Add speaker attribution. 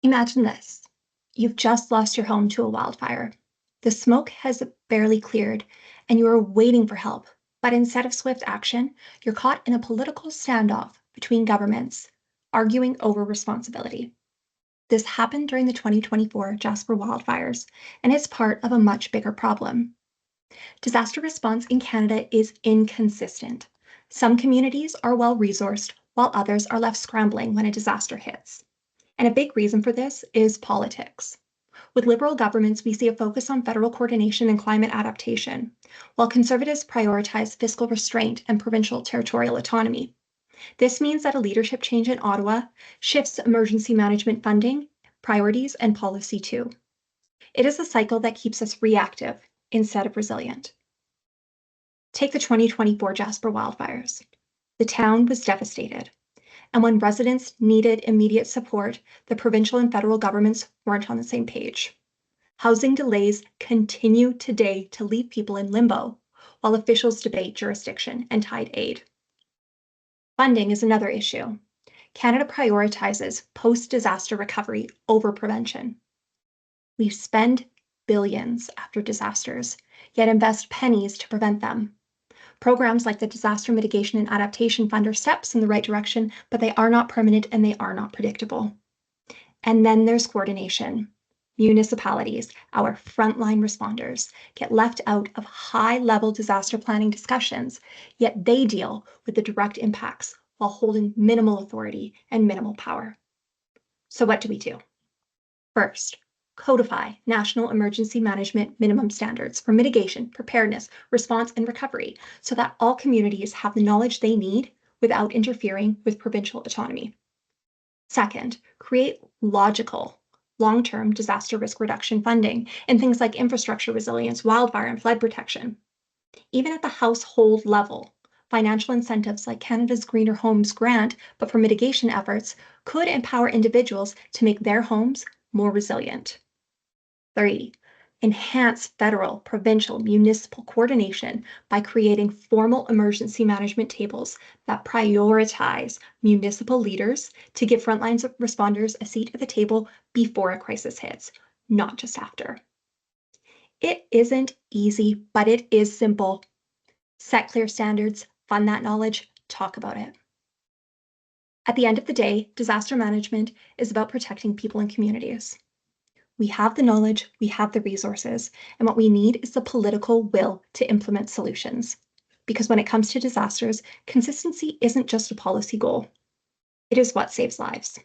Speaker 1: Imagine this. You've just lost your home to a wildfire. The smoke has barely cleared, and you are waiting for help. But instead of swift action, you're caught in a political standoff between governments, arguing over responsibility. This happened during the 2024 Jasper wildfires, and it's part of a much bigger problem. Disaster response in Canada is inconsistent. Some communities are well resourced, while others are left scrambling when a disaster hits. And a big reason for this is politics. With Liberal governments, we see a focus on federal coordination and climate adaptation, while Conservatives prioritize fiscal restraint and provincial territorial autonomy. This means that a leadership change in Ottawa shifts emergency management funding, priorities, and policy too. It is a cycle that keeps us reactive instead of resilient. Take the 2024 Jasper wildfires. The town was devastated. And when residents needed immediate support, the provincial and federal governments weren't on the same page. Housing delays continue today to leave people in limbo, while officials debate jurisdiction and tide aid. Funding is another issue. Canada prioritizes post-disaster recovery over prevention. We spend billions after disasters, yet invest pennies to prevent them. Programs like the Disaster Mitigation and Adaptation Fund are steps in the right direction, but they are not permanent and they are not predictable. And then there's coordination. Municipalities, our frontline responders, get left out of high-level disaster planning discussions, yet they deal with the direct impacts while holding minimal authority and minimal power. So what do we do? First, codify national emergency management minimum standards for mitigation, preparedness, response, and recovery so that all communities have the knowledge they need without interfering with provincial autonomy. Second, create logical, long-term disaster risk reduction funding in things like infrastructure resilience, wildfire, and flood protection. Even at the household level, financial incentives like Canada's Greener Homes Grant, but for mitigation efforts, could empower individuals to make their homes more resilient. 3, enhance federal, provincial, municipal coordination by creating formal emergency management tables that prioritize municipal leaders to give frontline responders a seat at the table before a crisis hits, not just after. It isn't easy, but it is simple. Set clear standards, fund that knowledge, talk about it. At the end of the day, disaster management is about protecting people and communities. We have the knowledge, we have the resources, and what we need is the political will to implement solutions. Because when it comes to disasters, consistency isn't just a policy goal. It is what saves lives.